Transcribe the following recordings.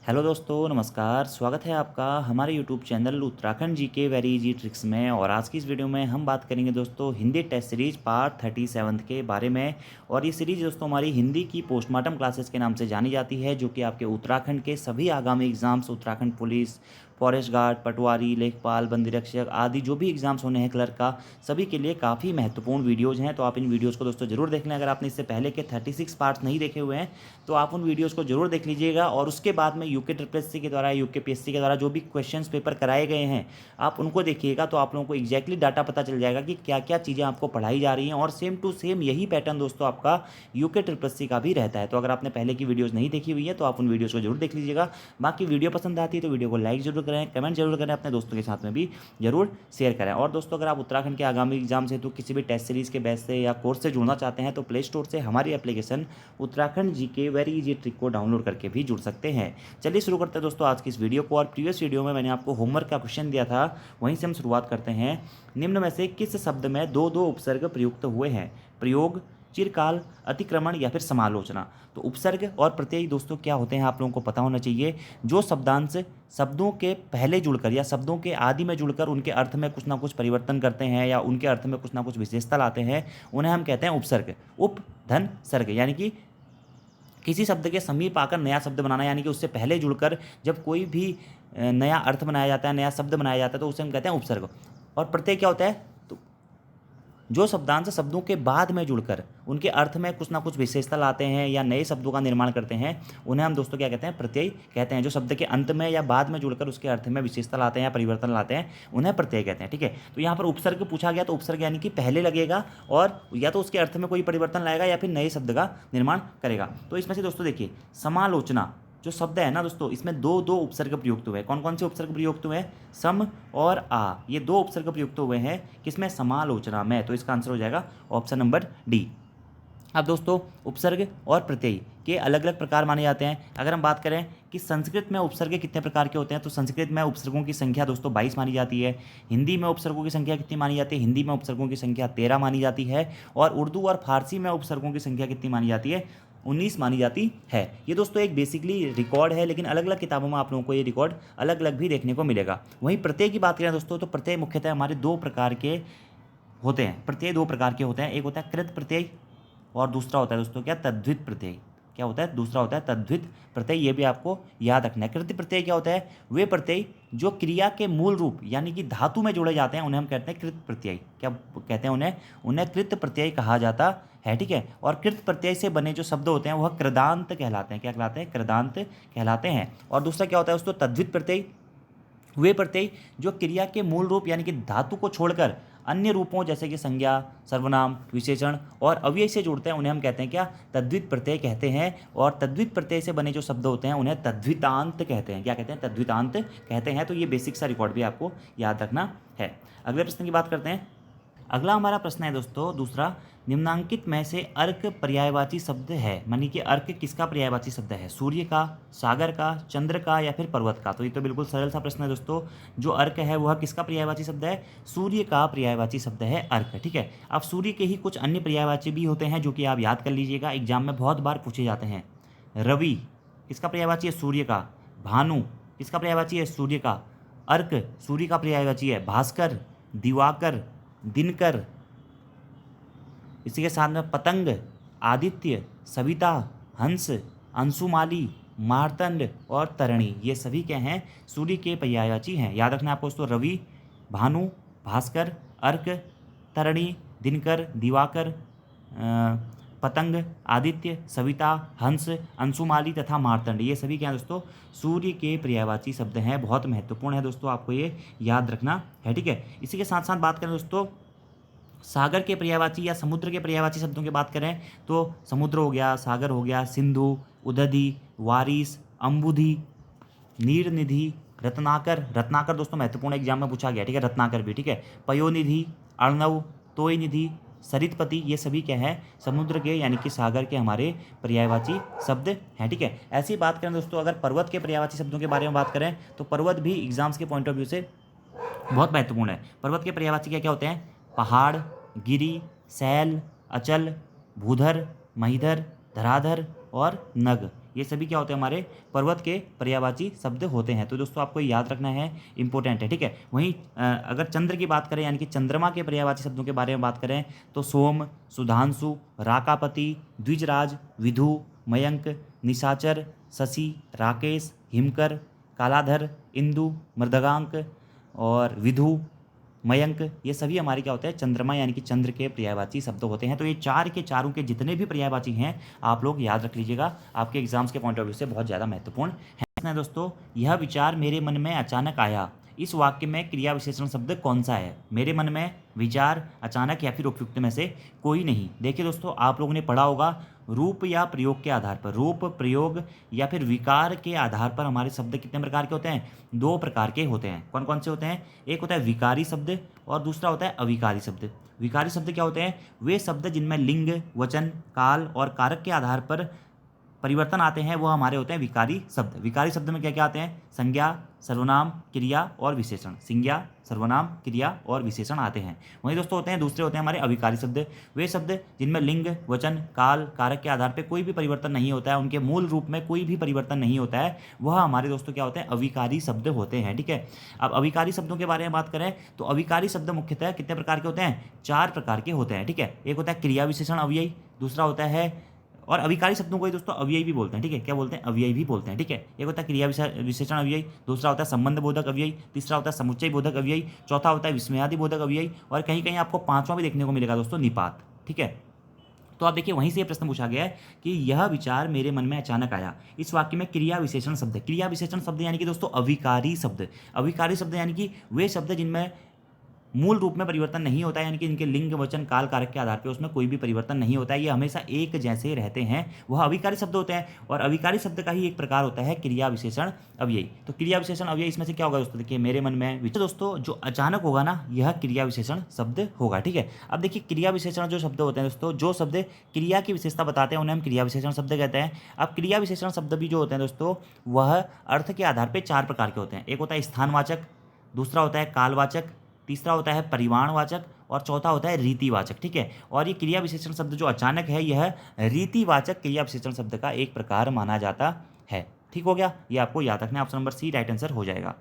Hello दोस्तों, नमस्कार। स्वागत है आपका हमारे यूट्यूब चैनल उत्तराखंड जी के वेरी इजी ट्रिक्स में। और आज की इस वीडियो में हम बात करेंगे दोस्तों हिंदी टेस्ट सीरीज पार्ट 37 के बारे में। और ये सीरीज दोस्तों हमारी हिंदी की पोस्टमार्टम क्लासेस के नाम से जानी जाती है, जो कि आपके उत्तराखंड के सभी आगामी exams, Uttarakhand police, forest guard, पटवारी, लेखपाल, बंदीरक्षक आदि जो भी एग्जाम्स होने हैं क्लर्क का, सभी के लिए काफ़ी महत्वपूर्ण वीडियोज़ हैं। तो आप इन वीडियोज़ को दोस्तों जरूर देख लें। अगर आपने इससे पहले के 36 पार्ट्स नहीं देखे हुए हैं तो आप उन वीडियोज़ को जरूर देख लीजिएगा। और उसके बाद में यूके ट्रिपल के द्वारा, यूके पीएससी के द्वारा जो भी क्वेश्चंस पेपर कराए गए हैं आप उनको देखिएगा, तो आप लोगों को एग्जैक्टली डाटा पता चल जाएगा कि क्या क्या चीज़ें आपको पढ़ाई जा रही हैं। और सेम टू सेम यही पैटर्न दोस्तों आपका यूके ट्रिपल का भी रहता है। तो अगर आपने पहले की वीडियोज़ नहीं देखी हुई है तो आप उन वीडियोज़ को जरूर देख लीजिएगा। बाकी वीडियो पसंद आती है तो वीडियो को लाइक जरूर करें, कमेंट जरूर करें, अपने दोस्तों के साथ में भी जरूर शेयर करें। और दोस्तों अगर आप उत्तराखंड के आगामी एग्जाम से तो किसी भी टेस्ट सीरीज़ के बैच से या कोर्स से जुड़ना चाहते हैं तो प्ले स्टोर से हमारी एप्लीकेशन उत्तराखंड जी के वेरी इजी ट्रिक को डाउनलोड करके भी जुड़ सकते हैं। चलिए शुरू करते हैं दोस्तों आज की इस वीडियो को। और प्रीवियस वीडियो में मैंने आपको होमवर्क का क्वेश्चन दिया था, वहीं से हम शुरुआत करते हैं। निम्न में से किस शब्द में दो दो उपसर्ग प्रयुक्त हुए हैं? प्रयोग, चिरकाल, अतिक्रमण या फिर समालोचना। तो उपसर्ग और प्रत्यय दोस्तों क्या होते हैं आप लोगों को पता होना चाहिए। जो शब्दांश शब्दों के पहले जुड़कर या शब्दों के आदि में जुड़कर उनके अर्थ में कुछ ना कुछ परिवर्तन करते हैं या उनके अर्थ में कुछ ना कुछ विशेषता लाते हैं, उन्हें हम कहते हैं उपसर्ग। उप धन सर्ग, यानी कि किसी शब्द के समीप आकर नया शब्द बनाना, यानी कि उससे पहले जुड़कर जब कोई भी नया अर्थ बनाया जाता है, नया शब्द बनाया जाता है, तो उसे हम कहते हैं उपसर्ग। और प्रत्यय क्या होता है? तो जो शब्दांश शब्दों के बाद में जुड़कर उनके अर्थ में कुछ ना कुछ विशेषता लाते हैं या नए शब्दों का निर्माण करते हैं, उन्हें हम दोस्तों क्या कहते हैं? प्रत्यय कहते हैं। जो शब्द के अंत में या बाद में जुड़कर उसके अर्थ में विशेषता लाते हैं या परिवर्तन लाते हैं, उन्हें प्रत्यय कहते हैं। ठीक है, तो यहाँ पर उपसर्ग पूछा गया, तो उपसर्ग यानी कि पहले लगेगा और या तो उसके अर्थ में कोई परिवर्तन लाएगा या फिर नए शब्द का निर्माण करेगा। तो इसमें से दोस्तों देखिए, समालोचना जो शब्द है ना दोस्तों, इसमें दो दो उपसर्ग प्रयुक्त हुए हैं। कौन कौन से उपसर्ग प्रयुक्त हुए हैं? सम और आ, ये दो उपसर्ग प्रयुक्त हुए हैं किसमें? समालोचना में। तो इसका आंसर हो जाएगा ऑप्शन नंबर डी। अब दोस्तों उपसर्ग और प्रत्यय के अलग अलग प्रकार माने जाते हैं। अगर हम बात करें कि संस्कृत में उपसर्ग कितने प्रकार के होते हैं, तो संस्कृत में उपसर्गों की संख्या दोस्तों 22 मानी जाती है। हिंदी में उपसर्गों की संख्या कितनी मानी जाती है? हिंदी में उपसर्गों की संख्या 13 मानी जाती है। और उर्दू और फारसी में उपसर्गों की संख्या कितनी मानी जाती है? 19 मानी जाती है। ये दोस्तों एक बेसिकली रिकॉर्ड है, लेकिन अलग अलग किताबों में आप लोगों को ये रिकॉर्ड अलग अलग भी देखने को मिलेगा। वहीं प्रत्यय की बात करें दोस्तों, तो प्रत्यय मुख्यतः हमारे दो प्रकार के होते हैं। प्रत्यय दो प्रकार के होते हैं, एक होता है कृत प्रत्यय और दूसरा होता है दोस्तों क्या? तद्धित प्रत्यय। क्या होता है? दूसरा होता है तद्धित प्रत्यय। ये भी आपको याद रखना है। कृत प्रत्यय क्या होता है? वे प्रत्यय जो क्रिया के मूल रूप यानी कि धातु में जोड़े जाते हैं, उन्हें हम कहते हैं कृत प्रत्यय। क्या कहते हैं उन्हें? उन्हें कृत प्रत्यय कहा जाता है। ठीक है, और कृत प्रत्यय से बने जो शब्द होते हैं वह कृदांत कहलाते हैं। क्या कहलाते हैं? कृदांत कहलाते हैं। और दूसरा क्या होता है दोस्तों? तद्धित प्रत्यय। वे प्रत्यय जो क्रिया के मूल रूप यानी कि धातु को छोड़कर अन्य रूपों जैसे कि संज्ञा, सर्वनाम, विशेषण और अव्यय से जुड़ते हैं, उन्हें हम कहते हैं क्या? तद्धित प्रत्यय कहते हैं। और तद्धित प्रत्यय से बने जो शब्द होते हैं उन्हें तद्धितांत कहते हैं। क्या कहते हैं? तद्धितांत कहते हैं। तो ये बेसिक सा रिकॉर्ड भी आपको याद रखना है। अगले प्रश्न की बात करते हैं। अगला हमारा प्रश्न है दोस्तों दूसरा, निम्नांकित में से अर्क पर्यायवाची शब्द है। मानी कि अर्क किसका पर्यायवाची शब्द है? सूर्य का, सागर का, चंद्र का या फिर पर्वत का? तो ये तो बिल्कुल सरल सा प्रश्न है दोस्तों। जो अर्क है वह किसका पर्यायवाची शब्द है? सूर्य का पर्यायवाची शब्द है अर्क। ठीक है, अब सूर्य के ही कुछ अन्य पर्यायवाची भी होते हैं जो कि आप याद कर लीजिएगा, एग्जाम में बहुत बार पूछे जाते हैं। रवि किसका पर्यायवाची है? सूर्य का। भानु किसका पर्यायवाची है? सूर्य का। अर्क सूर्य का पर्यायवाची है। भास्कर, दिवाकर, दिनकर, इसी के साथ में पतंग, आदित्य, सविता, हंस, अंशुमाली, मार्तंड और तरणी, ये सभी क्या हैं? सूर्य के पर्यायवाची हैं। याद रखना आपको दोस्तों, रवि, भानु, भास्कर, अर्क, तरणी, दिनकर, दिवाकर, पतंग, आदित्य, सविता, हंस, अंशुमाली तथा मार्तंड, ये सभी क्या हैं दोस्तों? सूर्य के पर्यायवाची शब्द हैं। बहुत महत्वपूर्ण है दोस्तों, आपको ये याद रखना है। ठीक है, इसी के साथ साथ बात करें दोस्तों सागर के पर्यायवाची या समुद्र के पर्यायवाची शब्दों की बात करें तो समुद्र हो गया, सागर हो गया, सिंधु, उदधि, वारिस, अम्बुधि, नीरनिधि, रत्नाकर। रत्नाकर दोस्तों महत्वपूर्ण एग्जाम में पूछा गया। ठीक है, रत्नाकर भी। ठीक है, पयोनिधि, अर्णव, तोयनिधि, सरितपति, ये सभी क्या है? समुद्र के यानी कि सागर के हमारे पर्यायवाची शब्द हैं। ठीक है, ऐसी बात करें दोस्तों अगर पर्वत के पर्यायवाची शब्दों के बारे में बात करें तो पर्वत भी एग्जाम्स के पॉइंट ऑफ व्यू से बहुत महत्वपूर्ण है। पर्वत के पर्यायवाची क्या क्या होते हैं? पहाड़, गिरी, सैल, अचल, भूधर, महीधर, धराधर और नग, ये सभी क्या होते हैं, हमारे पर्वत के पर्यायवाची शब्द होते हैं। तो दोस्तों आपको याद रखना है, इंपॉर्टेंट है, ठीक है। वहीं अगर चंद्र की बात करें यानी कि चंद्रमा के पर्यायवाची शब्दों के बारे में बात करें तो सोम, सुधांशु, राकापति, द्विजराज, विधु, मयंक, निशाचर, शशि, राकेश, हिमकर, कालाधर, इंदु, मृदगांक और विधु, मयंक, ये सभी हमारे क्या होते हैं, चंद्रमा यानी कि चंद्र के पर्यायवाची शब्द होते हैं। तो ये चार के चारों के जितने भी पर्यायवाची हैं आप लोग याद रख लीजिएगा, आपके एग्जाम्स के पॉइंट ऑफ व्यू से बहुत ज़्यादा महत्वपूर्ण है। दोस्तों, यह विचार मेरे मन में अचानक आया, इस वाक्य में क्रिया विशेषण शब्द कौन सा है? मेरे मन में, विचार, अचानक या फिर उपयुक्त में से कोई नहीं। देखिए दोस्तों, आप लोगों ने पढ़ा होगा रूप या प्रयोग के आधार पर, रूप, प्रयोग या फिर विकार के आधार पर हमारे शब्द कितने प्रकार के होते हैं? दो प्रकार के होते हैं। कौन कौन से होते हैं? एक होता है विकारी शब्द और दूसरा होता है अविकारी शब्द। विकारी शब्द क्या होते हैं? वे शब्द जिनमें लिंग, वचन, काल और कारक के आधार पर परिवर्तन आते हैं, वो हमारे होते हैं विकारी शब्द। विकारी शब्द में क्या क्या आते हैं? संज्ञा, सर्वनाम, क्रिया और विशेषण। संज्ञा, सर्वनाम, क्रिया और विशेषण आते हैं। वहीं दोस्तों होते हैं, दूसरे होते हैं हमारे अविकारी शब्द। वे शब्द जिनमें लिंग, वचन, काल, कारक के आधार पर कोई भी परिवर्तन नहीं होता है, उनके मूल रूप में कोई भी परिवर्तन नहीं होता है, वह हमारे दोस्तों क्या होते हैं? अविकारी शब्द होते हैं, ठीक है। अब अविकारी शब्दों के बारे में बात करें तो अविकारी शब्द मुख्यतः कितने प्रकार के होते हैं? चार प्रकार के होते हैं, ठीक है। एक होता है क्रिया विशेषण अव्ययी, दूसरा होता है, और अविकारी शब्दों को ही दोस्तों अव्ययी भी बोलते हैं, ठीक है। क्या बोलते हैं? अव्ययी भी बोलते हैं, ठीक है। एक होता है क्रिया विशेषण अव्ययी, दूसरा होता है संबंध बोधक अव्ययी, तीसरा होता है समुच्चय बोधक अव्ययी, चौथा होता है विस्मयादि बोधक अव्ययी और कहीं कहीं आपको पांचवा भी देखने को मिलेगा दोस्तों, निपात, ठीक है। तो आप देखिए, वहीं से प्रश्न पूछा गया है कि यह विचार मेरे मन में अचानक आया, इस वाक्य में क्रिया विशेषण शब्द। क्रिया विशेषण शब्द यानी कि दोस्तों अविकारी शब्द। अविकारी शब्द यानी कि वे शब्द जिनमें मूल रूप में परिवर्तन नहीं होता है, यानी कि इनके लिंग, वचन, काल, कारक के आधार पर उसमें कोई भी परिवर्तन नहीं होता है, ये हमेशा एक जैसे रहते हैं, वह अविकारी शब्द होते हैं। और अविकारी शब्द का ही एक प्रकार होता है क्रिया विशेषण अव्ययी। तो क्रिया विशेषण अव्ययी इसमें से क्या होगा दोस्तों? देखिए, मेरे मन में दोस्तों जो अचानक होगा ना, यह क्रिया विशेषण शब्द होगा, ठीक है। अब देखिए, क्रिया विशेषण जो शब्द होते हैं दोस्तों, जो शब्द क्रिया की विशेषता बताते हैं उन्हें हम क्रिया विशेषण शब्द कहते हैं। अब क्रिया विशेषण शब्द भी जो होते हैं दोस्तों, वह अर्थ के आधार पर चार प्रकार के होते हैं। एक होता है स्थानवाचक, दूसरा होता है कालवाचक, तीसरा होता है परिमाणवाचक और चौथा होता है रीतिवाचक, ठीक है। और ये क्रिया विशेषण शब्द जो अचानक है, यह रीतिवाचक क्रिया विशेषण शब्द का एक प्रकार माना जाता है, ठीक हो गया। ये आपको याद रखना है, option number C right answer हो जाएगा।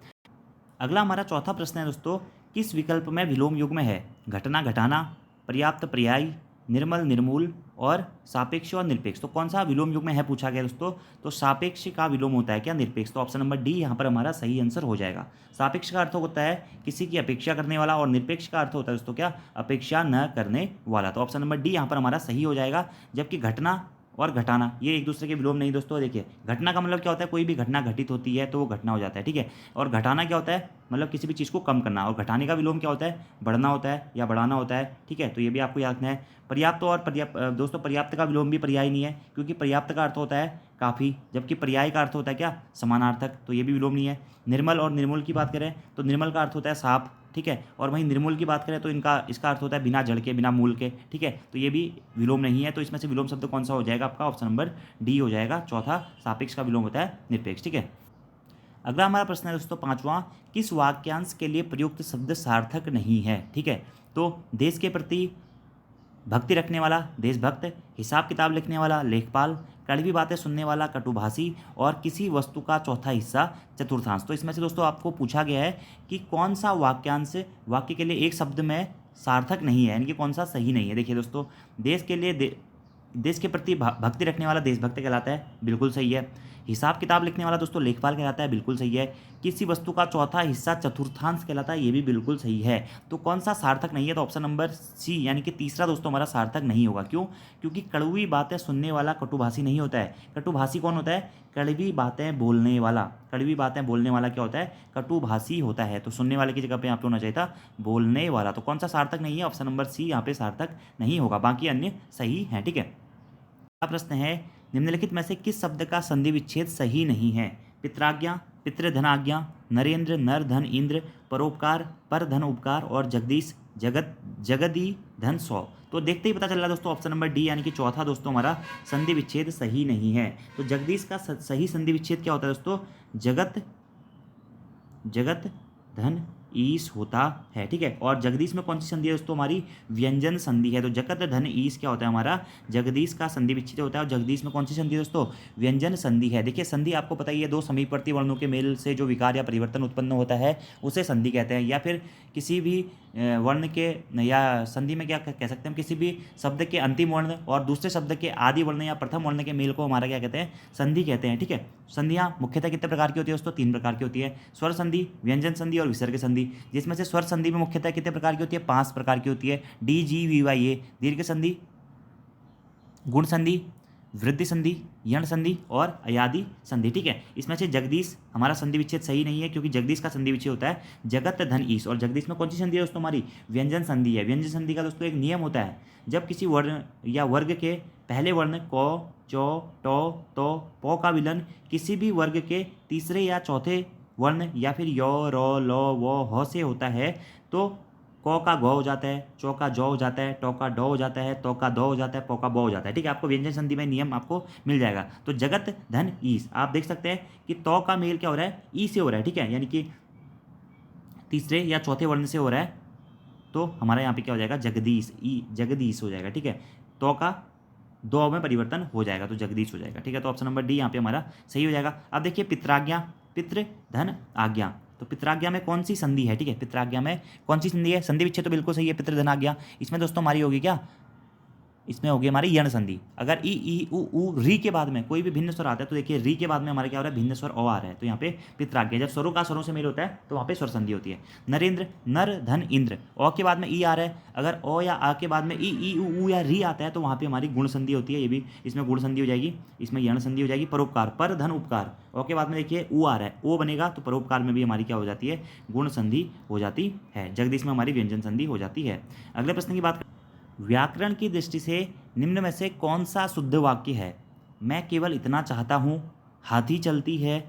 अगला हमारा चौथा प्रश्न है दोस्तों, किस विकल्प में विलोम युग्म है? घटना, घटाना, पर्याप्त, पर्यायी, निर्मल, निर्मूल और सापेक्ष और निरपेक्ष। तो कौन सा विलोम युग्म है पूछा गया दोस्तों? तो सापेक्ष का विलोम होता है क्या? निरपेक्ष। तो ऑप्शन नंबर डी यहाँ पर हमारा सही आंसर हो जाएगा। सापेक्ष का अर्थ होता है किसी की अपेक्षा करने वाला और निरपेक्ष का अर्थ होता है दोस्तों क्या? अपेक्षा न करने वाला। तो ऑप्शन नंबर डी यहाँ पर हमारा सही हो जाएगा। जबकि घटना और घटाना ये एक दूसरे के विलोम नहीं दोस्तों। देखिए, घटना का मतलब क्या होता है? कोई भी घटना घटित होती है तो वो घटना हो जाता है, ठीक है। और घटाना क्या होता है? मतलब किसी भी चीज़ को कम करना। और घटाने का विलोम क्या होता है? बढ़ना होता है या बढ़ाना होता है, ठीक है। तो ये भी आपको याद रखना है। पर्याप्त और दोस्तों पर्याप्त का विलोम भी पर्याय नहीं है, क्योंकि पर्याप्त का अर्थ होता है काफ़ी, जबकि पर्याय का अर्थ होता है क्या? समानार्थक। तो ये भी विलोम नहीं है। निर्मल और निर्मूल की बात करें तो निर्मल का अर्थ होता है साफ, ठीक है। और वहीं निर्मूल की बात करें तो इसका अर्थ होता है बिना जड़ के, बिना मूल के, ठीक है। तो ये भी विलोम नहीं है। तो इसमें से विलोम शब्द कौन सा हो जाएगा आपका? ऑप्शन नंबर डी हो जाएगा। चौथा, सापेक्ष का विलोम होता है निरपेक्ष, ठीक है। अगला हमारा प्रश्न है दोस्तों पांचवा, किस वाक्यांश के लिए प्रयुक्त शब्द सार्थक नहीं है? ठीक है। तो देश के प्रति भक्ति रखने वाला देशभक्त, हिसाब किताब लिखने वाला लेखपाल, कड़वी बातें सुनने वाला कटुभाषी और किसी वस्तु का चौथा हिस्सा चतुर्थांश। तो इसमें से दोस्तों आपको पूछा गया है कि कौन सा वाक्यांश वाक्य के लिए एक शब्द में सार्थक नहीं है, यानी कि कौन सा सही नहीं है। देखिए दोस्तों, देश के लिए देश के प्रति भक्ति रखने वाला देशभक्त कहलाता है, बिल्कुल सही है। हिसाब किताब लिखने वाला दोस्तों लेखपाल कहलाता है, बिल्कुल सही है। किसी वस्तु का चौथा हिस्सा चतुर्थांश कहलाता है, ये भी बिल्कुल सही है। तो कौन सा सार्थक नहीं है? तो ऑप्शन नंबर सी यानी कि तीसरा दोस्तों हमारा सार्थक नहीं होगा। क्यों? क्योंकि कड़वी बातें सुनने वाला कटुभाषी नहीं होता है। कटुभाषी कौन होता है? कड़वी बातें बोलने वाला। कड़वी बातें बोलने वाला क्या होता है? कटुभाषी होता है। तो सुनने वाले की जगह पे आप होना चाहिए था बोलने वाला। तो कौन सा सार्थक नहीं है? ऑप्शन नंबर सी यहाँ पे सार्थक नहीं होगा, बाकी अन्य सही है, ठीक है। प्रश्न है, निम्नलिखित में से किस शब्द का संधि विच्छेद सही नहीं है? पित्राज्ञा, पितृधनाज्ञा, नरेंद्र नर धन इंद्र, परोपकार पर धन उपकार और जगदीश जगदी धन सौ। तो देखते ही पता चल रहा है दोस्तों ऑप्शन नंबर डी यानी कि चौथा दोस्तों हमारा संधि विच्छेद सही नहीं है। तो जगदीश का सही संधि विच्छेद क्या होता है दोस्तों? जगत धन ईस होता है, ठीक है। और जगदीश में कौन सी संधि है दोस्तों, हमारी व्यंजन संधि है। तो जगत धन ईस क्या होता है, हमारा जगदीश का संधि विच्छेद होता है। और जगदीश में कौन सी संधि है दोस्तों, व्यंजन संधि है। देखिए संधि आपको पता ही है, दो समीपवर्ती वर्णों के मेल से जो विकार या परिवर्तन उत्पन्न होता है उसे संधि कहते हैं। या फिर किसी भी वर्ण के, या संधि में क्या कह सकते हैं हम, किसी भी शब्द के अंतिम वर्ण और दूसरे शब्द के आदि वर्ण या प्रथम वर्ण के मेल को हमारा क्या कहते हैं, संधि कहते हैं, ठीक है। संधियां मुख्यतः कितने प्रकार की होती है दोस्तों, 3 प्रकार की होती है, स्वर संधि, व्यंजन संधि और विसर्ग संधि। जिसमें से स्वर संधि में मुख्यतः कितने प्रकार की होती है, 5 प्रकार की होती है, डी जी वी वाई ए। दीर्घ संधि, गुण संधि, वृद्धि संधि, यण संधि और अयादि संधि, ठीक है। इसमें से जगदीश हमारा संधि विच्छेद सही नहीं है, क्योंकि जगदीश का संधि विच्छेद होता है जगत धन ईश। और जगदीश में कौन सी संधि है दोस्तों, हमारी व्यंजन संधि है। व्यंजन संधि का दोस्तों एक नियम होता है, जब किसी वर्ण या वर्ग के पहले वर्ण क, चौ, टौ, तो, पौ का विलय किसी भी वर्ग के तीसरे या चौथे वर्ण या फिर यो, रो, लो, वो, हो से होता है तो क का ग हो जाता है, चौ का जौ हो जाता है, टौ का डौ हो जाता है, तो का दो हो जाता है, पौ का बौ हो जाता है, ठीक है। आपको व्यंजन संधि में नियम आपको मिल जाएगा। तो जगत धन ईस, आप देख सकते हैं कि तो का मेल क्या हो रहा है, ई से हो रहा है, ठीक है, यानी कि तीसरे या चौथे वर्ण से हो रहा है। तो हमारा यहाँ पे क्या हो जाएगा, जगदीश, ई जगदीश हो जाएगा, ठीक है। तो का दो में परिवर्तन हो जाएगा तो जगदीश हो जाएगा, ठीक है। तो ऑप्शन नंबर डी यहाँ पे हमारा सही हो जाएगा। अब देखिए पित्राज्ञा, पितृ धन आज्ञा, तो पित्राज्ञा में कौन सी संधि है, ठीक है। पित्राज्ञा में कौन सी संधि है, संधि विच्छेद तो बिल्कुल सही है, पितृ धन आज्ञा। इसमें दोस्तों हमारी होगी क्या, इसमें होगी हमारी यण संधि। अगर ई उ री के बाद में कोई भी भिन्न स्वर आता है तो देखिए री के बाद में हमारा क्या हो रहा है, भिन्न स्वर ओ आ रहा है, तो यहाँ पे पित्राज्ञा। जब स्वरों का स्वरों से मेल होता है तो वहाँ पे स्वर संधि होती है। नरेंद्र, नर धन इंद्र, ओ के बाद में ई आ रहा है, अगर ओ या आ के बाद में ई उ या री आता है तो वहाँ पे हमारी गुण संधि होती है, ये भी इसमें गुण संधि हो जाएगी, इसमें यण संधि हो जाएगी। परोपकार, पर धन उपकार, ओ के बाद में देखिए उ आ रहा है, ओ बनेगा तो परोपकार में भी हमारी क्या हो जाती है, गुण संधि हो जाती है। जगदीश में हमारी व्यंजन संधि हो जाती है। अगले प्रश्न की बात, व्याकरण की दृष्टि से निम्न में से कौन सा शुद्ध वाक्य है। मैं केवल इतना चाहता हूँ, हाथी चलती है,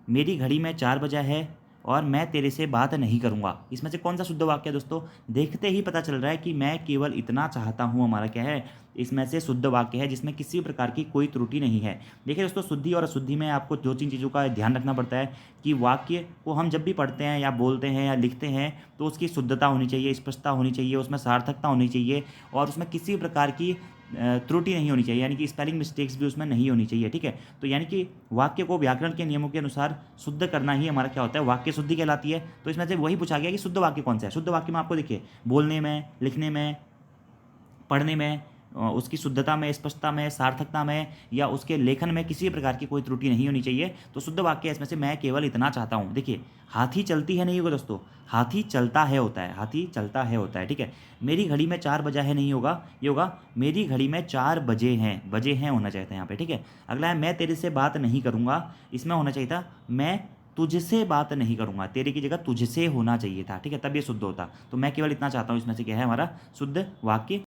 मेरी घड़ी में 4 बजा है और मैं तेरे से बात नहीं करूँगा। इसमें से कौन सा शुद्ध वाक्य है दोस्तों, देखते ही पता चल रहा है कि मैं केवल इतना चाहता हूँ हमारा क्या है, इसमें से शुद्ध वाक्य है जिसमें किसी प्रकार की कोई त्रुटि नहीं है। देखिए दोस्तों, शुद्धि और अशुद्धि में आपको 2-3 चीज़ों का ध्यान रखना पड़ता है कि वाक्य को हम जब भी पढ़ते हैं या बोलते हैं या लिखते हैं तो उसकी शुद्धता होनी चाहिए, स्पष्टता होनी चाहिए, उसमें सार्थकता होनी चाहिए और उसमें किसी प्रकार की त्रुटि नहीं होनी चाहिए, यानी कि स्पेलिंग मिस्टेक्स भी उसमें नहीं होनी चाहिए, ठीक है। तो यानी कि वाक्य को व्याकरण के नियमों के अनुसार शुद्ध करना ही हमारा क्या होता है, वाक्य शुद्धि कहलाती है। तो इसमें से वही पूछा गया कि शुद्ध वाक्य कौन सा है। शुद्ध वाक्य में आपको देखिए बोलने में, लिखने में, पढ़ने में, उसकी शुद्धता में, स्पष्टता में, सार्थकता में या उसके लेखन में किसी प्रकार की कोई त्रुटि नहीं होनी चाहिए। तो शुद्ध वाक्य इसमें से मैं केवल इतना चाहता हूँ। देखिए हाथी चलती है नहीं होगा दोस्तों, हाथी चलता है होता है, हाथी चलता है होता है, ठीक है। मेरी घड़ी में 4 बजा है नहीं होगा, ये होगा मेरी घड़ी में 4 बजे हैं, बजे हैं होना चाहिए था यहाँ पे, ठीक है। अगला है मैं तेरे से बात नहीं करूँगा, इसमें होना चाहिए था मैं तुझसे बात नहीं करूँगा, तेरे की जगह तुझसे होना चाहिए था, ठीक है, तब ये शुद्ध होता। तो मैं केवल इतना चाहता हूँ इसमें से क्या है हमारा शुद्ध वाक्य।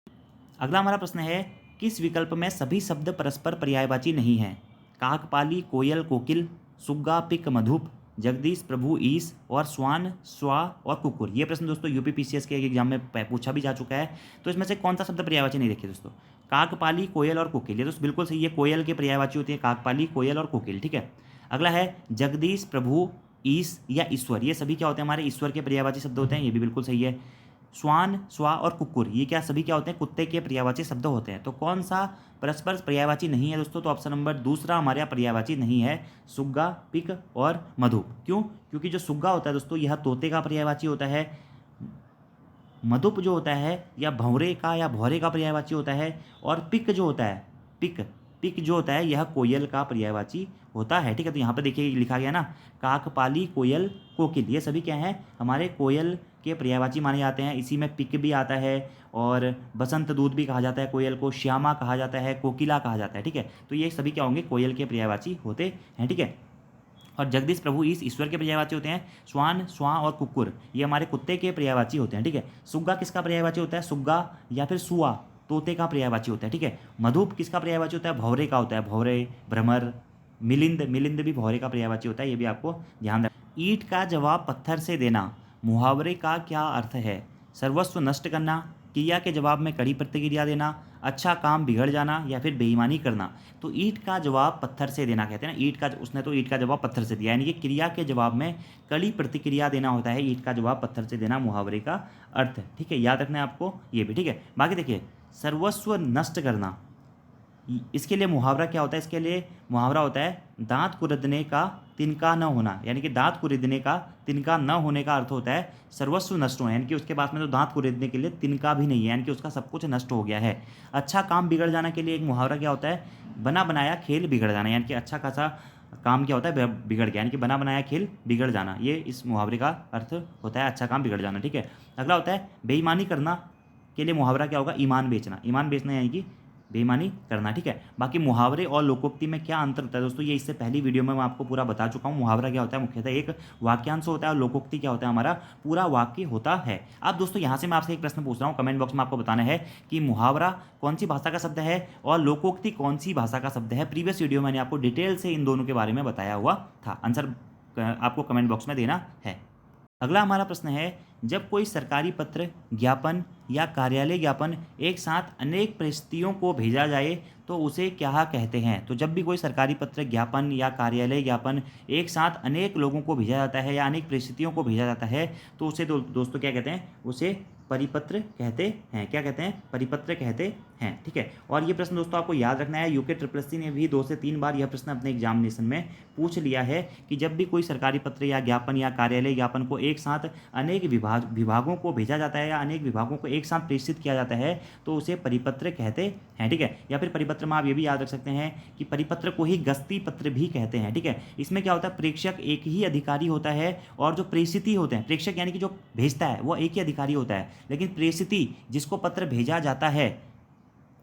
अगला हमारा प्रश्न है, किस विकल्प में सभी शब्द परस्पर पर्यायवाची नहीं हैं। काकपाली, कोयल, कोकिल, सुग्गा, पिक, मधुप, जगदीश, प्रभु, ईश और स्वान, स्वा और कुकुर। ये प्रश्न दोस्तों यूपीपीसीएस के एग्जाम में पूछा भी जा चुका है। तो इसमें से कौन सा शब्द पर्यायवाची नहीं, देखिए दोस्तों काकपाली, कोयल और कोकिल, ये दोस्तों बिल्कुल सही है, कोयल के पर्यायवाची होती है काकपाली, कोयल और कोकिल, ठीक है। अगला है जगदीश, प्रभु, ईश या ईश्वर, ये सभी क्या होते हैं हमारे ईश्वर के पर्यायवाची शब्द होते हैं, ये भी बिल्कुल सही है। स्वान, स्वा और कुकुर, ये क्या सभी क्या होते हैं, कुत्ते के पर्यायवाची शब्द होते हैं। तो कौन सा परस्पर पर्यायवाची नहीं है दोस्तों, तो ऑप्शन नंबर दूसरा हमारे यहाँ पर्यायवाची नहीं है, सुग्गा, पिक और मधु। क्यों, क्योंकि जो सुग्गा होता है दोस्तों यह तोते का पर्यायवाची होता है, मधुप जो होता है या भंवरे का या भौरे का पर्यायवाची होता है, और पिक जो होता है, पिक पिक जो होता है यह कोयल का पर्यायवाची होता है, ठीक है। तो यहाँ पर देखिए लिखा गया ना, काकपाली, कोयल, कोकिल, ये सभी क्या हैं हमारे कोयल के पर्यायवाची माने जाते हैं। इसी में पिक भी आता है और बसंत दूत भी कहा जाता है कोयल को, श्यामा कहा जाता है, कोकिला कहा जाता है, ठीक है। तो ये सभी क्या होंगे, कोयल के पर्यायवाची होते हैं, ठीक है। और जगदीश, प्रभु, ईश ईश्वर के पर्यायवाची होते हैं। स्वान, स्वा और कुकुर ये हमारे कुत्ते के पर्यायवाची होते हैं, ठीक है। सुग्गा किसका पर्यायवाची होता है, सुग्गा या फिर सुआ तोते का पर्यायवाची होता है, ठीक है। मधुप किसका पर्यायवाची होता है, भौरे का होता है, भौरे, भ्रमर। मिलिंद, मिलिंद भी भौरे का पर्यायवाची होता है, ये भी आपको ध्यान रखना। ईंट का जवाब पत्थर से देना, मुहावरे का क्या अर्थ है। सर्वस्व नष्ट करना, क्रिया के जवाब में कड़ी प्रतिक्रिया देना, अच्छा काम बिगड़ जाना या फिर बेईमानी करना। तो ईंट का जवाब पत्थर से देना कहते हैं ना, ईंट का, उसने तो ईंट का जवाब पत्थर से दिया, यानी कि क्रिया के जवाब में कड़ी प्रतिक्रिया देना होता है, ईंट का जवाब पत्थर से देना मुहावरे का अर्थ है। ठीक है, याद रखना है आपको ये भी। ठीक है, बाकी देखिए सर्वस्व नष्ट करना, इसके लिए मुहावरा क्या होता है, इसके लिए मुहावरा होता है दांत कुरेदने का तिनका न होना, यानी कि दांत कुरेदने का तिनका न होने का अर्थ होता है सर्वस्व नष्ट होना, यानी कि उसके पास में तो दांत कुरेदने के लिए तिनका भी नहीं है, यानी कि उसका सब कुछ नष्ट हो गया है। अच्छा काम बिगड़ जाना के लिए एक मुहावरा क्या होता है, बना बनाया खेल बिगड़ जाना, यानी कि अच्छा खासा काम क्या होता है बिगड़ गया, यानी कि बना बनाया खेल बिगड़ जाना, ये इस मुहावरे का अर्थ होता है अच्छा काम बिगड़ जाना। ठीक है, अगला होता है बेईमानी करना के लिए मुहावरा क्या होगा, ईमान बेचना, ईमान बेचना यानी कि बेईमानी करना। ठीक है, बाकी मुहावरे और लोकोक्ति में क्या अंतर होता है दोस्तों, ये इससे पहली वीडियो में मैं आपको पूरा बता चुका हूँ। मुहावरा क्या होता है, मुख्यतः एक वाक्यांश होता है, और लोकोक्ति क्या होता है, हमारा पूरा वाक्य होता है। अब दोस्तों यहाँ से मैं आपसे एक प्रश्न पूछ रहा हूँ, कमेंट बॉक्स में आपको बताना है कि मुहावरा कौन सी भाषा का शब्द है और लोकोक्ति कौन सी भाषा का शब्द है। प्रीवियस वीडियो मैंने आपको डिटेल से इन दोनों के बारे में बताया हुआ था, आंसर आपको कमेंट बॉक्स में देना है। अगला हमारा प्रश्न है, जब कोई सरकारी पत्र, ज्ञापन या कार्यालय ज्ञापन एक साथ अनेक परिस्थितियों को भेजा जाए तो उसे क्या कहते हैं। तो जब भी कोई सरकारी पत्र, ज्ञापन या कार्यालय ज्ञापन एक साथ अनेक लोगों को भेजा जाता है या अनेक परिस्थितियों को भेजा जाता है तो उसे दोस्तों क्या कहते हैं, उसे परिपत्र कहते हैं। क्या कहते हैं, परिपत्र कहते हैं। ठीक है, और ये प्रश्न दोस्तों आपको याद रखना है, यूके ट्रिपल ने भी 2 से 3 बार यह प्रश्न अपने एग्जामिनेशन में पूछ लिया है कि जब भी कोई सरकारी पत्र या ज्ञापन या कार्यालय ज्ञापन को एक साथ अनेक विभागों को भेजा जाता है या अनेक विभागों को एक साथ प्रेषित किया जाता है तो उसे परिपत्र कहते हैं। ठीक है, या फिर परिपत्र में आप ये भी याद रख सकते हैं कि परिपत्र को ही गस्ती पत्र भी कहते हैं। ठीक है, इसमें क्या होता है, प्रेषक एक ही अधिकारी होता है और जो प्रेषित होते हैं, प्रेषक यानी कि जो भेजता है वो एक ही अधिकारी होता है, लेकिन प्रेषित जिसको पत्र भेजा जाता है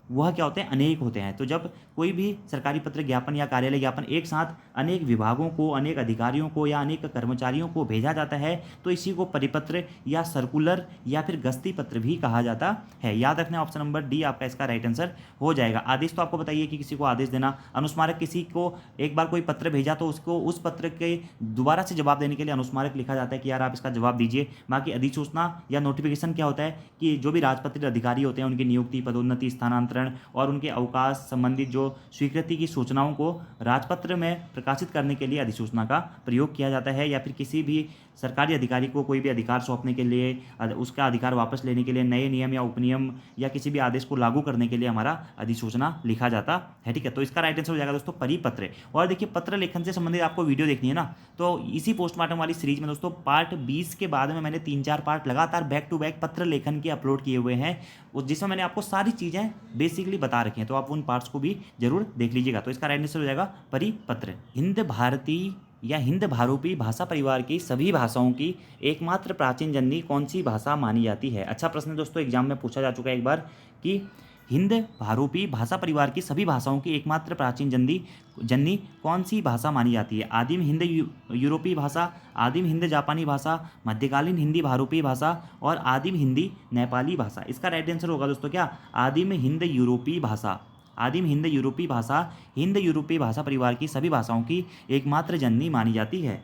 वह क्या होते हैं, अनेक होते हैं। तो जब कोई भी सरकारी पत्र, ज्ञापन या कार्यालय ज्ञापन एक साथ अनेक विभागों को, अनेक अधिकारियों को या अनेक कर्मचारियों को भेजा जाता है तो इसी को परिपत्र या सर्कुलर या फिर गस्ती पत्र भी कहा जाता है। याद रखना, ऑप्शन नंबर डी आपका इसका राइट आंसर हो जाएगा। आदेश तो आपको बताइए कि किसी को आदेश देना, अनुस्मारक, किसी को एक बार कोई पत्र भेजा तो उसको उस पत्र के दोबारा से जवाब देने के लिए अनुस्मारक लिखा जाता है कि यार आप इसका जवाब दीजिए। बाकी अधिसूचना या नोटिफिकेशन क्या होता है कि जो भी राजपत्रित अधिकारी होते हैं उनकी नियुक्ति, पदोन्नति, स्थानांतरण और उनके अवकाश संबंधित जो स्वीकृति की सूचनाओं को राजपत्र में प्रकाशित करने के लिए अधिसूचना का प्रयोग किया जाता है। या फिर किसी भी सरकारी अधिकारी को कोई भी अधिकार सौंपने के लिए, उसका अधिकार वापस लेने के लिए, नए नियम या उपनियम या किसी भी आदेश को लागू करने के लिए हमारा अधिसूचना लिखा जाता है। ठीक है, तो इसका राइट आंसर हो जाएगा दोस्तों परिपत्र। और देखिए पत्र लेखन से संबंधित आपको वीडियो देखनी है ना, तो इसी पोस्टमार्टम वाली सीरीज में दोस्तों पार्ट 20 के बाद में मैंने 3-4 पार्ट लगातार बैक टू बैक पत्र लेखन के अपलोड किए हुए हैं, जिसमें मैंने आपको सारी चीज़ें बेसिकली बता रखी हैं, तो आप उन पार्ट्स को भी जरूर देख लीजिएगा। तो इसका राइट आंसर हो जाएगा परिपत्र। हिंद भारतीय या हिंद भारूपी भाषा परिवार की सभी भाषाओं की एकमात्र प्राचीन जननी कौन सी भाषा मानी जाती है। अच्छा प्रश्न दोस्तों, एग्जाम में पूछा जा चुका है एक बार कि हिंद भारूपी भाषा परिवार की सभी भाषाओं की एकमात्र प्राचीन जननी कौन सी भाषा मानी जाती है। आदिम हिंद यूरोपीय भाषा, आदिम हिंद जापानी भाषा, मध्यकालीन हिंदी भारूपी भाषा और आदिम हिंदी नेपाली भाषा। इसका राइट आंसर होगा दोस्तों क्या, आदिम हिंद यूरोपीय भाषा। आदिम हिंद यूरोपीय भाषा हिंद यूरोपीय भाषा परिवार की सभी भाषाओं की एकमात्र जननी मानी जाती है।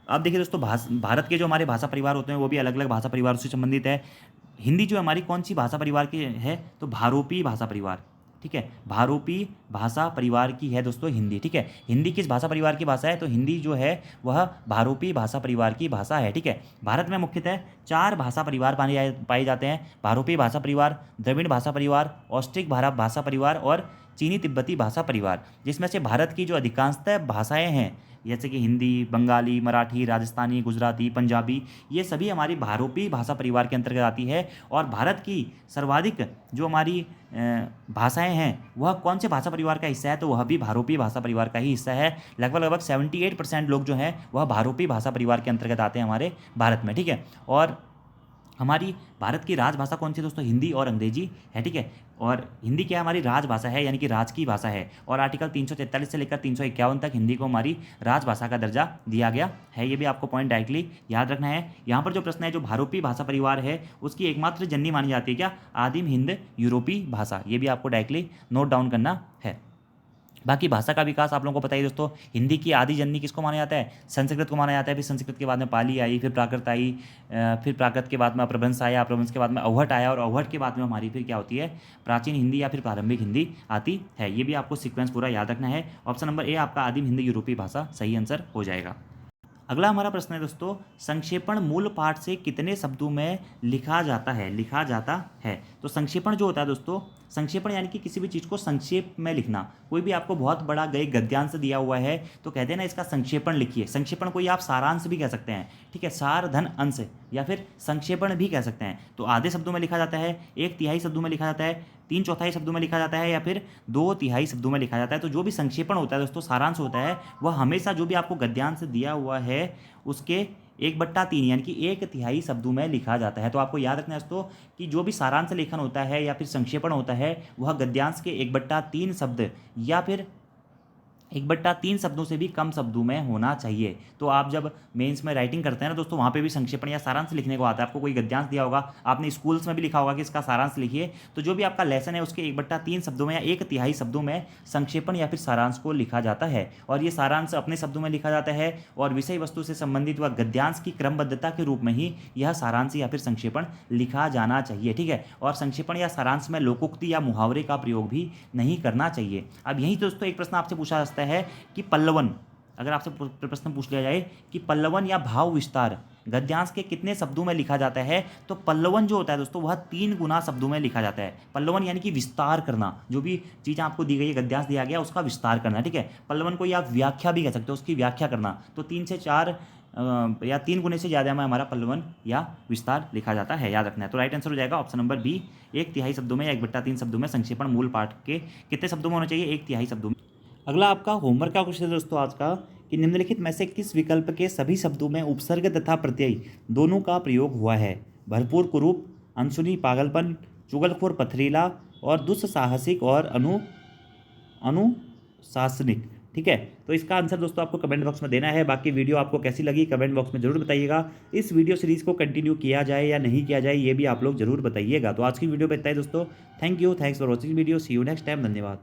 अब देखिए दोस्तों, भारत के जो हमारे भाषा परिवार होते हैं वो भी अलग अलग भाषा परिवार से संबंधित है। हिंदी जो हमारी कौन सी भाषा परिवार की है, तो भारूपी भाषा परिवार। ठीक है, भारूपी भाषा परिवार की है दोस्तों हिंदी। ठीक है, हिंदी किस भाषा परिवार की भाषा है, तो हिंदी जो है वह भारूपी भाषा परिवार की भाषा है। ठीक है, भारत में मुख्यतः 4 भाषा परिवार पाए जाते हैं, भारूपी भाषा परिवार, द्रविड़ भाषा परिवार, ऑस्ट्रिक भाषा परिवार और चीनी तिब्बती भाषा परिवार, जिसमें से भारत की जो अधिकांशतः भाषाएं हैं जैसे कि हिंदी, बंगाली, मराठी, राजस्थानी, गुजराती, पंजाबी, ये सभी हमारी भारूपी भाषा परिवार के अंतर्गत आती है। और भारत की सर्वाधिक जो हमारी भाषाएं हैं वह कौन से भाषा परिवार का हिस्सा है, तो वह भी भारूपी भाषा परिवार का ही हिस्सा है। लगभग 78% लोग जो हैं वह भारूपी भाषा परिवार के अंतर्गत आते हैं हमारे भारत में। ठीक है, और हमारी भारत की राजभाषा कौन सी दोस्तों, हिंदी और अंग्रेजी है। ठीक है, और हिंदी क्या हमारी राजभाषा है, यानी कि राज की भाषा है। और आर्टिकल 343 से लेकर 351 तक हिंदी को हमारी राजभाषा का दर्जा दिया गया है। ये भी आपको पॉइंट डायरेक्टली याद रखना है। यहाँ पर जो प्रश्न है, जो भारूपी भाषा परिवार है उसकी एकमात्र जननी मानी जाती है क्या, आदिम हिंद यूरोपीय भाषा। ये भी आपको डायरेक्टली नोट डाउन करना है। बाकी भाषा का विकास आप लोगों को पता ही दोस्तों, हिंदी की आदि जननी किसको माना जाता है? संस्कृत को माना जाता है। फिर संस्कृत के बाद में पाली आई, फिर प्राकृत आई, फिर प्राकृत के बाद में अपभ्रंश आया, अपभ्रंश के बाद में अवहट आया, और अवहट के बाद में हमारी फिर क्या होती है? प्राचीन हिंदी या फिर प्रारंभिक हिंदी आती है। ये भी आपको सीक्वेंस पूरा याद रखना है। ऑप्शन नंबर ए आपका आदिम हिंदी यूरोपीय भाषा सही आंसर हो जाएगा। अगला हमारा प्रश्न है दोस्तों, संक्षेपण मूल पाठ से कितने शब्दों में लिखा जाता है? लिखा जाता है। तो संक्षेपण जो होता है दोस्तों, संक्षेपण यानी कि किसी भी चीज़ को संक्षेप में लिखना। कोई भी आपको बहुत बड़ा गद्यांश दिया हुआ है तो कहते हैं ना इसका संक्षेपण लिखिए। संक्षेपण को ही आप सारांश भी कह सकते हैं, ठीक है, सार धन अंश, या फिर संक्षेपण भी कह सकते हैं। तो आधे शब्दों में लिखा जाता है, एक तिहाई शब्दों में लिखा जाता है, तीन चौथाई शब्दों में लिखा जाता है, या फिर दो तिहाई शब्दों में लिखा जाता है। तो जो भी संक्षेपण होता है दोस्तों, सारांश होता है, वह हमेशा जो भी आपको गद्यांश दिया हुआ है उसके 1/3 यानी कि एक तिहाई शब्दों में लिखा जाता है। तो आपको याद रखना है दोस्तों कि जो भी सारांश लेखन होता है या फिर संक्षेपण होता है वह गद्यांश के 1/3 शब्द या फिर 1/3 शब्दों से भी कम शब्दों में होना चाहिए। तो आप जब मेंस में राइटिंग करते हैं ना दोस्तों, वहाँ पे भी संक्षेपण या सारांश लिखने को आता है। आपको कोई गद्यांश दिया होगा, आपने स्कूल्स में भी लिखा होगा कि इसका सारांश लिखिए, तो जो भी आपका लेसन है उसके 1/3 शब्दों में या एक तिहाई शब्दों में संक्षेपण या फिर सारांश को लिखा जाता है। और ये सारांश अपने शब्दों में लिखा जाता है और विषय वस्तु से संबंधित व गद्यांश की क्रमबद्धता के रूप में ही यह सारांश या फिर संक्षेपण लिखा जाना चाहिए, ठीक है। और संक्षेपण या सारांश में लोकोक्ति या मुहावरे का प्रयोग भी नहीं करना चाहिए। अब यही दोस्तों एक प्रश्न आपसे पूछा जाता है कि पल्लवन, अगर आपसे प्रश्न पूछ लिया जाए कि पल्लवन या भाव विस्तार गद्यांश के कितने शब्दों में लिखा जाता है, तो पल्लवन जो होता है दोस्तों वह 3 गुना शब्दों में लिखा जाता है। पल्लवन यानी कि विस्तार करना, जो भी चीज़ आपको दी गई है, गद्यांश दिया गया उसका विस्तार करना, ठीक है। पल्लवन को या व्याख्या भी कह सकते हो, उसकी व्याख्या करना। तो 3 से 4 या 3 गुने से ज़्यादा में हमारा पल्लवन या विस्तार लिखा जाता है, याद रखना है। तो राइट आंसर हो जाएगा ऑप्शन नंबर बी, एक तिहाई शब्दों में या 1/3 शब्दों में संक्षेपण मूल पाठ के कितने शब्दों में होना चाहिए? एक तिहाई शब्दों में। अगला आपका होमवर्क का क्वेश्चन है दोस्तों आज का कि निम्नलिखित में से किस विकल्प के सभी शब्दों में उपसर्ग तथा प्रत्यय दोनों का प्रयोग हुआ है? भरपूर कुरूप, अनसुनी पागलपन, चुगलखोर पथरीला और दुस्साहसिक और अनुशासनिक, ठीक है। तो इसका आंसर दोस्तों आपको कमेंट बॉक्स में देना है। बाकी वीडियो आपको कैसी लगी कमेंट बॉक्स में जरूर बताइएगा। इस वीडियो सीरीज़ को कंटिन्यू किया जाए या नहीं किया जाए ये भी आप लोग जरूर बताइएगा। तो आज की वीडियो पे इतना ही दोस्तों। Thank you, thanks for watching video, see you next time, धन्यवाद।